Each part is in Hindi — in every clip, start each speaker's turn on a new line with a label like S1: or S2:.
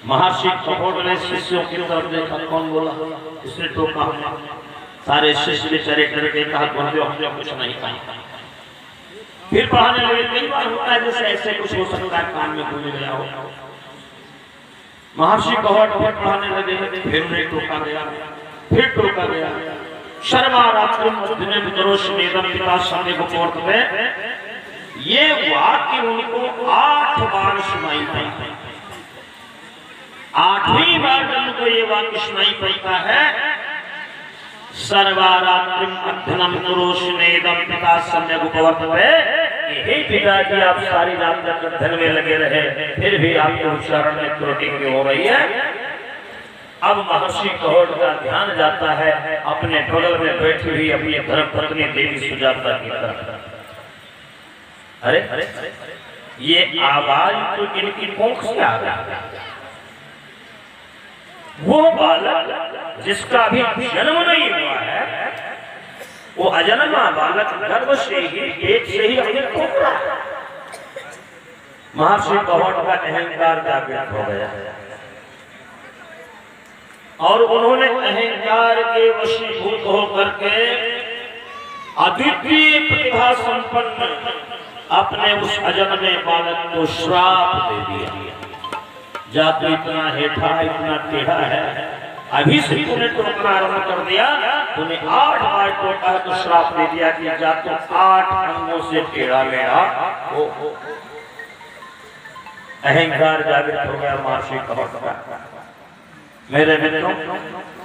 S1: महर्षि कपोट ने शिष्यों की तरफ देखा, कौन बोला? इसने टोका। सारे शिष्य बेचारे करके कहा बोलते हम लोग कुछ नहीं खाएंगे। फिर पढ़ाने लगे। कई बार होता है जैसे ऐसे कुछ हो सकता है, कान में भूल गया हो। महर्षि कपोट फिर पढ़ाने लगे, फिर उन्हें टोका गया, फिर टोका गया। शर्मा रात्रि मध्य नेदम पिता सामने कपोट में ये वाक्य उनको 8 बार सुनाई पड़ता है। 8वीं बार जब उनको ये वाक्य सुनाई पड़ता है, सर्वारात्रिम अध्ययनम कुरुष्णेदम पिता सम्यक उपवर्तते। हे पिताजी, आप सारी रात तक अध्ययन में लगे रहे, फिर भी आपके उच्चारण में त्रुटि क्यों हो रही है? अब महर्षि कपोट का ध्यान जाता है अपने बगल में बैठी हुई अपनी धर्मपत्नी देवी सुजाता की तरफ। अरे ये आवाज तो इनकी कोख से आ रहा है। वो बालक जिसका अभी जन्म नहीं हुआ है, वो अजन्मा बालक गर्भ से ही पेट से ही अपने कोख रहा है। महर्षि कपोट का अहंकार जागृत हो गया और उन्होंने अहंकार के वशीभूत होकर के अद्वितीय प्रतिभा संपन्न अपने उस अजन्मे बालक को श्राप दे दिया। जा तो इतना हेठा इतना टेढ़ा है, अभी से तूने टोकना आरंभ कर दिया, तूने 8 बार टोका तो श्राप दे दिया कि जा तो 8 अंगों से टेढ़ा मेरा। अहंकार जागृत हो गया महर्षि कपोट का। मेरे मित्रों,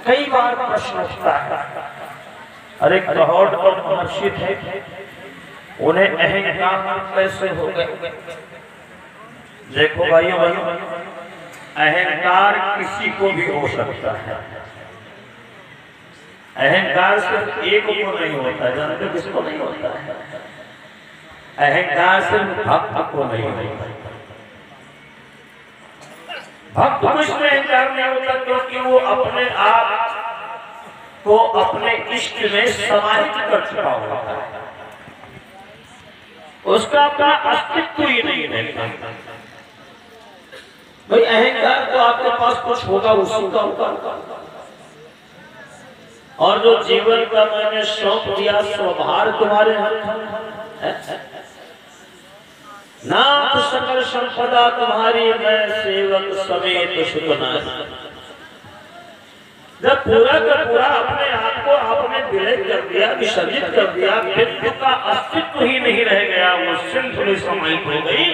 S1: कई बार प्रश्न उठता है, अरे कपोट और महर्षि थे, उन्हें अहंकार कैसे हो गए? देखो भाइयों, अहंकार किसी को भी हो सकता है। अहंकार सिर्फ एक को नहीं होता है, जानते किसको नहीं होता है? अहंकार सिर्फ भक्त को नहीं होता। भक्त को इसमें अहंकार नहीं होता क्योंकि वो अपने आप को अपने इष्ट में समाहित कर चुका होता है, उसका अपना अस्तित्व ही नहीं रहता। भाई अहंकार तो आपके पास कुछ होगा, उसी का होगा। और जो जीवन का मैंने सौंप दिया स्वभार तुम्हारे हाथ है। नाथ सकल संपदा तुम्हारी, मैं सेवक समेत सुतनाथ। जब पूरा का पूरा अपने आप को आपने विलय कर दिया, विसर्जित कर दिया, व्यक्ति का अस्तित्व ही नहीं रह गया, वो सिंध में समाहित हो गई,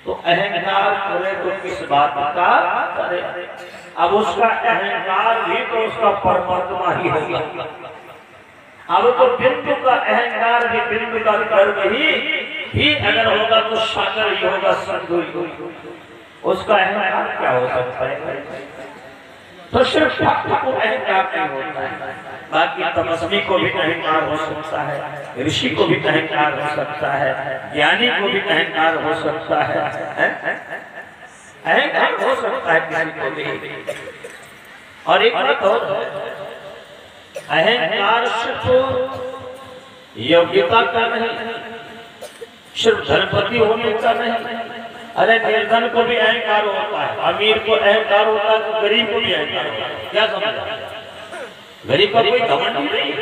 S1: तो अहंकार करे तो किस बात का करे? अब उसका अहंकार भी तो उसका परमात्मा ही होगा। अब तो बिंदु का अहंकार भी, बिंदु का कर्म ही अगर होगा तो सागर ही होगा, संधु ही होगा। उसका अहंकार क्या हो सकता है? तो सिर्फ भक्त को अहंकार नहीं होता है, बाकी तपस्वी को भी अहंकार हो सकता है, ऋषि को भी अहंकार हो सकता है, ज्ञानी को भी अहंकार हो सकता है, अहंकार हो सकता है किसी को भी। और एक बात और, अहंकार सिर्फ योग्यता का नहीं, सिर्फ धनपति होने का नहीं। अरे निर्धन को भी अहंकार होता है, अमीर को अहंकार होता है, तो गरीब को भी अहंकार होता है। क्या समझा? गरीब का कोई घमंड नहीं।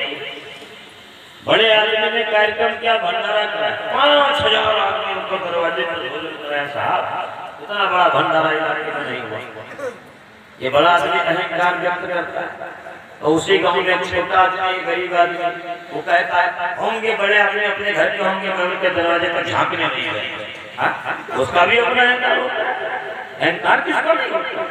S1: बड़े आदमी ने कार्यक्रम किया, भंडारा कराया, 5000 आदमी उनको दरवाजे पर भोजन कराया। साहब, इतना बड़ा भंडारा इलाके में नहीं हुआ। ये बड़ा आदमी अहंकार व्यक्त करता है। तो उसी गांव में छोटा आदमी, गरीब आदमी, वो कहता है होंगे बड़े आदमी अपने घर के होंगे, मैं उनके दरवाजे पर झांकने नहीं गए। उसका भी अपना अहंकार होता है। अहंकार किसका नहीं होता?